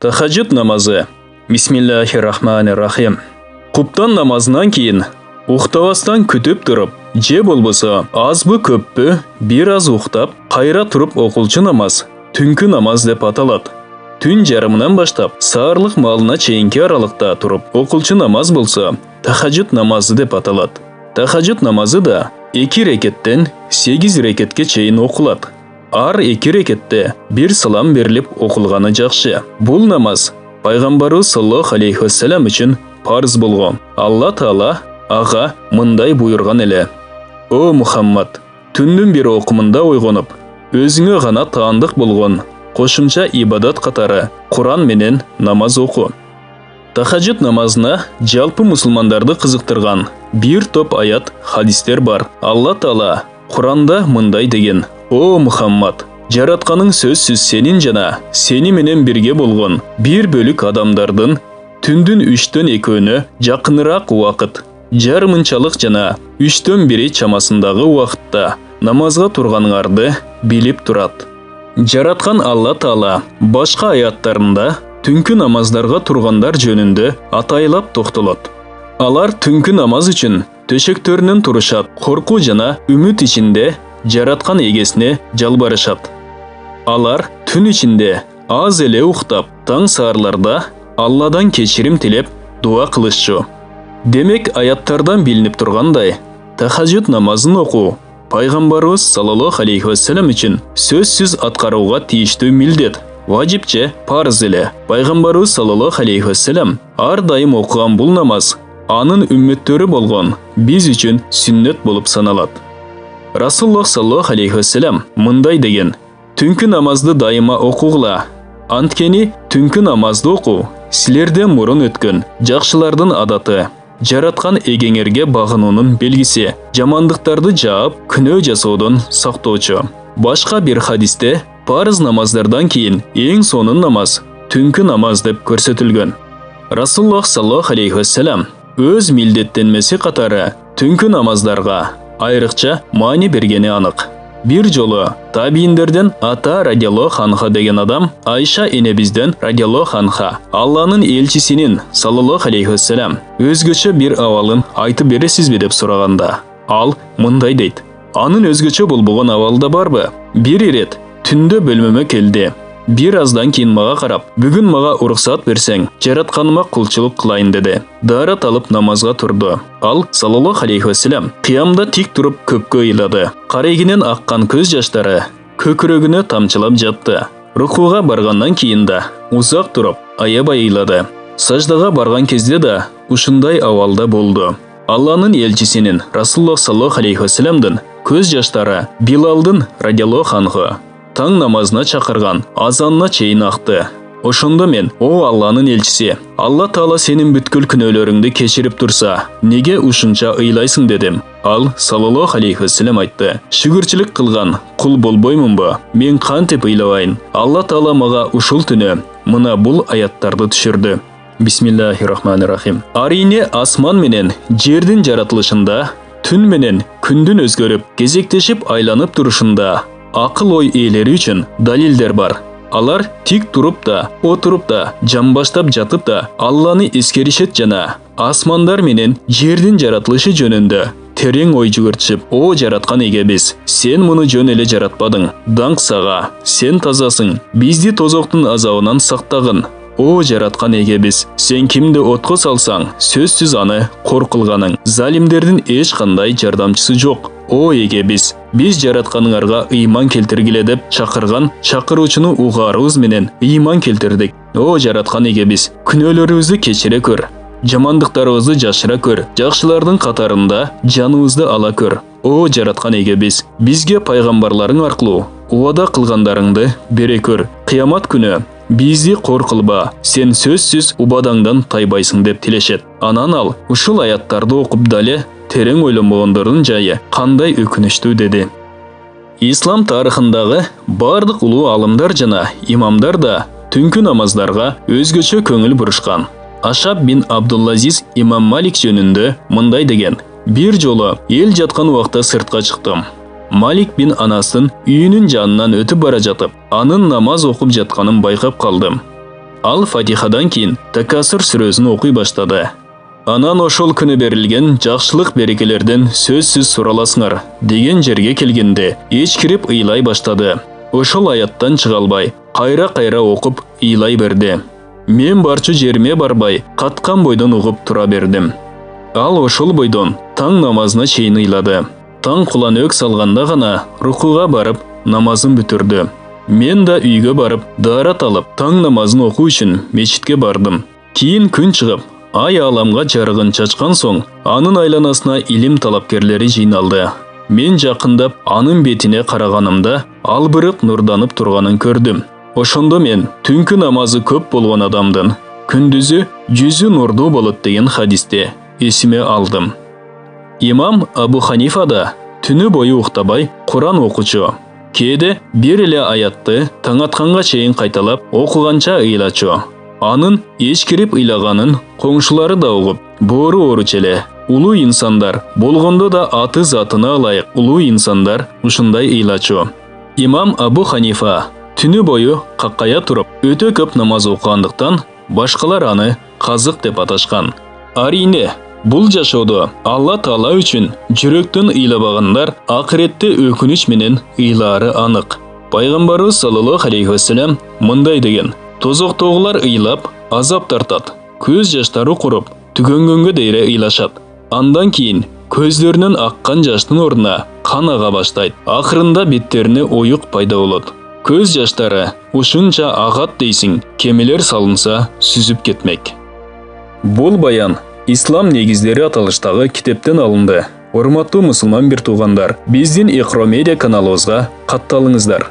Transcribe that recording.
Tahajjud namazı. Bismillahirrahmanirrahim. Құптан намазынан кейін ұйықтабастан күтіп тұрып, же болбаса азбы көппі бір аз ұйықтап, қайра тұрып оқылчы намаз түнгі намаз деп аталады. Түн жарымынан баштап, саарлық малына чейінгі аралықта тұрып оқылчы намаз болса, тахаджуд намазы деп аталады. Тахаджуд намазы да 2 рекеттен 8 рекетке чейін оқылады. Ар 2 рекетте бір салам беріліп оқылғаны жақшы. Бұл намаз Пайғамбарымыз саллаллаху алейхи вассалам үшін парыз болған. Алла Таала аға мындай бұйырған еле: «О Мұхаммад, түннің бір оқымында ойғанып, өзіңе ғана таандық болған қошымша ибадат қатары Құран менен намаз оқу». Тахаджуд намазына жалпы мұсылмандарды қызықтырған бір топ аят хадистер бар. Алла Таала Құранда мындай деген: «О Мұхаммад, жаратқаның сөзсіз сенин жана сени менен бірге болған бір бөлік адамдардың түндүн 3-төн 2-өне жақынырақ уақыт, жарымынчалық жана 3-төн 1 чамасындағы уақытта намазға тұрғаныңарды билип турат». Жаратқан Алла Таала башқа аяттарында түнкі намаздарға тұрғандар жөнінде атайлап тоқталат. Алар түнкі намаз үшін төшектерінен тұрышат, қорқу жана үміт ішінде жаратқан егесіне жалбарышат. Алар түн ішінде аз эле уктап, таң саарларда Алладан кечирим тилеп дуа кылышчу. Демек аяттардан билинип тургандай, тахаджуд намазын окуу Пайгамбарыбыз саллаллаху алейхи вассалам үчүн сөзсүз аткарууга тийиштүү милдет, важипче парыз эле. Пайгамбарыбыз саллаллаху алейхи вассалам ар дайым окуган бул намаз анын үммөттөрү болгон биз үчүн сүннөт болуп саналат. Расулуллах саллаллаху алейхи вассалам мындай деген: «Түнкі намазды дайыма окугула. Анткени түнкі намазды окуу силерден мурун өткөн жакшылардын адаты, жараткан эгеңерге багынуунун белгиси, жамандыктарды жаап, күнөө жасоодон сактоочу». Башка бир хадисте парыз намаздардан кийин эң сонун намаз түнкі намаз деп көрсөтүлгөн. Расулуллах саллаллаху алейхи вассалам өз милдеттенмеси катары түнкі намаздарга айрыкча маани бергени анык. Bir жолу табииндерден Ата радиаллаху анха деген адам Айша энебизден радиаллаху анха Алланын элчисинин саллаллаху алейхи вассалам өзгөчө бир абалын айтып бересизби деп сураганда, ал мындай дейт: «Анын өзгөчө болбогон абалы да барбы? Бир ирет түндө бөлмөмө келди. Bir azdan кейін маға қарап, бүгін маға уруксат берсең, жаратканыма кулчулук кылайын деди. Дарат алып намазга турду. Ал саллаллаху алейхи вассалам кыямда тик туруп көккө ыйлады. Карайгинен аккан көз жаштары көкүрөгүнө тамчылап жатты. Рукуга баргандан кийин да узак туруп аябай ыйлады. Саждага барган кезде да ушундай абалда болду. Алланын элчисинин Расулуллах саллаллаху алейхи вассаламдын көз жаштары Билалдын радиаллаху анху таң намазына чакырган азанына чейин акты. Ошондо мен: «О Алланын элчиси, Алла Таала сенин бүткүл күнөөлөрүңдү кечирип турса, неге ушунча ыйлайсың?» дедим. Ал саллаллаху алейхи вассалам айтты: «Шүгүрчүлүк кылган кул болбоймунбу? Мен кантип ыйлабайын? Алла Таала мага ушул түнү мына бул аяттарды түшүрдү». Бисмиллахиррахманиррахим. Арине асман менен жердин жаратылышында, түн менен күндүн өзгөрүп, кезектешип айланып турушунда акыл ой ээлери үчүн далилдер бар. Алар тик туруп да, отуруп да, жамбаштап жатып да Алланы эскеришет жана асмандар менен жердин жаратылышы жөнүндө терең ой жүгүртүшүп: «О жараткан эгебиз, сен муну жөн эле жаратпадың. Даңк сага, сен тазасың, бизди тозоктун азабынан сактагын. О жараткан эгебиз, сен кимди отко салсаң, сөзсүз аны кор кылганың. Залимдердин эч кандай жардамчысы жок. О эгебиз, биз жаратканыңарга ыйман келтиргиле» деп чакырган чакыруучуну угаарыбыз менен ыйман келтирдик. О жараткан эгебиз, күнөөлөрүбүздү кечире көр, жамандыктарыбызды жашыра көр, жакшылардын катарында жаныбызды ала көр. О жараткан эгебиз, бизге пайгамбарларың аркылуу убада кылгандарыңды бере көр. Кыямат күнү бизди кор кылба, сен сөзсүз убадаңдан тайбайсың деп тилешет. Анан ал ушул аяттарды окуп дале терең ойлонбогондордун жайы кандай өкүнүчтүү деди. Ислам тарыхындагы бардык улуу алымдар жана имамдар да түнкү намаздарга өзгөчө көңүл бурушкан. Ашаб бин Абдуллазиз имам Малик жөнүндө мындай деген: «Бир жолу эл жаткан убакта сыртка чыктым. Малик бин Анастын үйүнүн жанынан өтүп бара жатып, анын намаз окуп жатканын байкап калдым. Ал Фатихадан кейін Такасыр сүресін оқи баштады. Анан ошол күнү берилген жакшылык берекелерден сөзсүз сураласыңар деген жерге келгенде ичкирип ыйлай баштады. Ошол аяттан чыга албай, кайра окуп ыйлай берди. Мен барчу жериме барбай, каткан бойдон угуп тура бердим. Ал ошол бойдон таң намазына чейин ыйлады. Таң кулан өк салганда гана рукуга барып намазын бүтүрдү. Мен да үйгө барып, даарат алып, таң намазын окуу үчүн мечитке бардым. Кийин күн чыгып, ай аламга жарыгын чачкан соң, анын айланасына илим талапкерлери жыйналды. Мен жакындап анын бетине караганымда, албырык нурданып турганын көрдүм. Ошондо мен түнкү намазы көп болгон адамдын күндүзү жүзү нурдуу болот деген хадисти эсиме алдым. Имам Абу Ханифа да түнү бою уктабай Куран окучу. Кээде бир эле аятты таң атканга чейин кайталап окуганча ыйлачу. Анын эчкирип ыйлаганын коңшулары да угуп, боору ооруч эле. Улуу инсандар болгондо да аты затына ылайык улуу инсандар ушундай ыйлачу. Имам Абу Ханифа түнү бою каккая туруп, өтө көп намаз окугандыктан башкалар аны казык деп аташкан. Арине, бул жашоодо Алла Таала үчүн жүрөктөн ыйлабагандар акыретте өкүнүч менен ыйлаары анык. Пайгамбарыбыз саллаллаху алейхи вассалам мындай деген: тозоктогулар ыйлап, азап тартат, көз жаштары куруп, түгөнгөнгө дейре ыйлашат. Андан кийин көздөрүнөн аккан жаштын ордуна кан ага баштайт. Акырында беттерине оюк пайда болот. Көз жаштары ушунча агат дейсиң, кемелер салынса сүзүп кетмек. Бул баян Ислам негиздери аталыштагы китептен алынды. Урматтуу мусулман бир туугандар, биздин Икро медиа каналыбызга катталыңыздар.